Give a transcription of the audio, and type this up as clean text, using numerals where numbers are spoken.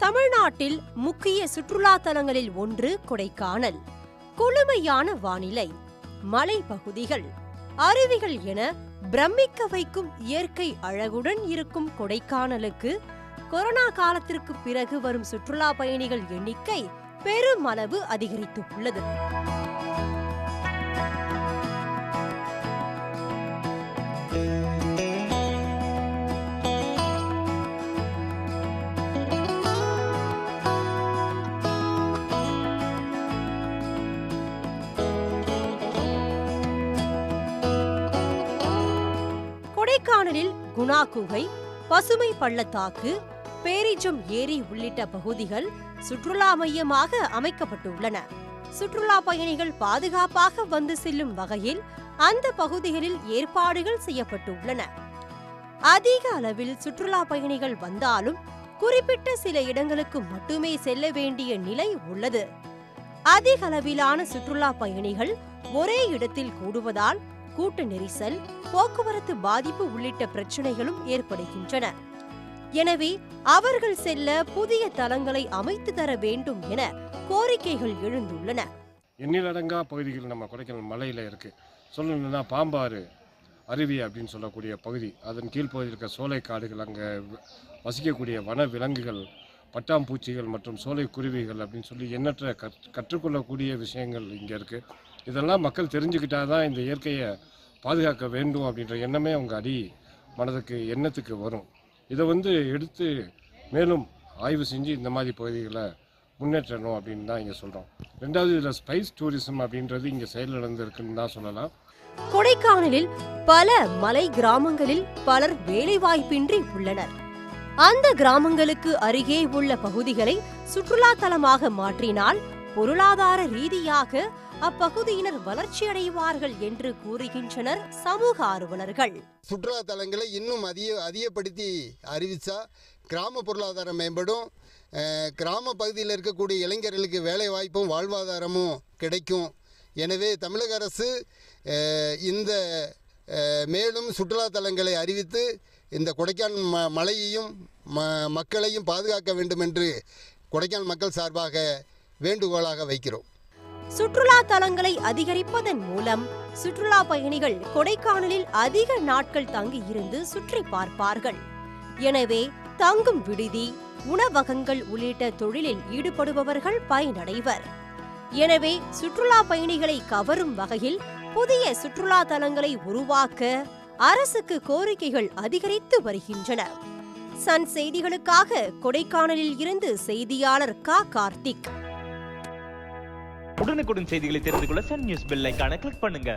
தமிழ்நாட்டில் முக்கிய சுற்றுலா தலங்களில் ஒன்று கொடைக்கானல். குளுமையான வானிலை, மலைப்பகுதிகள், அருவிகள் என பிரமிக்க வைக்கும் இயற்கை அழகுடன் இருக்கும் கொடைக்கானலுக்கு கொரோனா காலத்திற்கு பிறகு வரும் சுற்றுலா பயணிகள் எண்ணிக்கை பெருமளவு அதிகரித்துள்ளது. கொடைக்கானலில் குணா குகை, பசுமை பள்ளத்தாக்கு, பேரிஜம் ஏரி உள்ளிட்ட பகுதிகள் சுற்றுலா மையமாக அமைக்கப்பட்டுள்ளன. சுற்றுலா பயணிகள் பாதுகாப்பாக வந்து செல்லும் வகையில் அந்த பகுதிகளில் ஏற்பாடுகள் செய்யப்பட்டுள்ளன. அதிக அளவில் சுற்றுலா பயணிகள் வந்தாலும் குறிப்பிட்ட சில இடங்களுக்கு மட்டுமே செல்ல வேண்டிய நிலை உள்ளது. அதிக அளவிலான சுற்றுலா பயணிகள் ஒரே இடத்தில் கூடுவதால் கூட்ட நெரிசல், போக்குவரத்து பாதிப்பு உள்ளிட்ட பிரச்சனைகளும் ஏற்படுகின்றன. எனவே அவர்கள் செல்ல புதிய தலங்களை அமைத்து தர வேண்டும் என கோரிக்கைகள் எழுந்துள்ளன. எண்ணிலடங்கா பகுதிகள் நம்ம கொடைக்கானல் மலையில் இருக்கு. சொல்லணும்னா பாம்பாறு அருவி அப்படின்னு சொல்லக்கூடிய பகுதி, அதன் கீழ்ப்பகுதியில் இருக்க சோலை காடுகள், அங்கே வசிக்கக்கூடிய வன விலங்குகள், பட்டாம்பூச்சிகள் மற்றும் சோலை குருவிகள் அப்படின்னு சொல்லி எண்ணற்ற கற்றுக்கொள்ளக்கூடிய விஷயங்கள் இங்கே இருக்குது. இதெல்லாம் மக்கள் தெரிஞ்சுக்கிட்டாதான் இந்த இயற்கையை பாதுகாக்க வேண்டும் அப்படின்ற எண்ணமே அவங்க மனதுக்கு எண்ணத்துக்கு வரும். இதை எடுத்து மேலும் ஆய்வு செஞ்சு இந்த மாதிரி பகுதிகளை முன்னேற்றணும் அப்படின்னு தான் இங்கே சொல்கிறோம். ரெண்டாவது, இதில் ஸ்பைஸ் டூரிசம் அப்படின்றது இங்கே செயலிழந்திருக்குன்னு தான் சொல்லலாம். கொடைக்கானலில் பல மலை கிராமங்களில் பலர் வேலைவாய்ப்பின்றி உள்ளனர். அந்த கிராமங்களுக்கு அருகே உள்ள பகுதிகளை சுற்றுலா தலமாக மாற்றினால் பொருளாதார ரீதியாக அப்பகுதியினர் வளர்ச்சி அடைவார்கள் என்று கூறுகின்றனர் சமூக ஆர்வலர்கள். சுற்றுலா தலங்களை இன்னும் அதிகப்படுத்தி அறிவிச்சா கிராம பொருளாதாரம் மேம்படும். கிராம பகுதியில் இருக்கக்கூடிய இளைஞர்களுக்கு வேலை வாய்ப்பும் வாழ்வாதாரமும் கிடைக்கும். எனவே தமிழக அரசு இந்த மேலும் சுற்றுலா தலங்களை அறிவித்து இந்த கொடைக்கானல் மலையையும் மக்களையும் பாதுகாக்க வேண்டும் என்று கொடைக்கானல் மக்கள் சார்பாக வேண்டுகோளாக வைக்கிறோம். சுற்றுலா தலங்களை அதிகரிப்பதன் மூலம் சுற்றுலா பயணிகள் கொடைக்கானலில் அதிக நாட்கள் தங்கி இருந்து சுற்றி பார்ப்பார்கள். எனவே தங்கும் விடுதி, உணவகங்கள் உள்ளிட்ட தொழிலில் ஈடுபடுபவர்கள் பயனடைவர். எனவே சுற்றுலா பயணிகளை கவரும் வகையில் புதிய சுற்றுலா தலங்களை உருவாக்க அரசுக்கு கோரிக்கைகள் அதிகரித்து வருகின்றன. சன் செய்திகளுக்காக கொடைக்கானலில் இருந்து செய்தியாளர் கார்த்திக். உடனுக்குடன் செய்திகளை தெரிந்து கொள்ள சன் நியூஸ் பெல் ஐகானை கிளிக் பண்ணுங்க.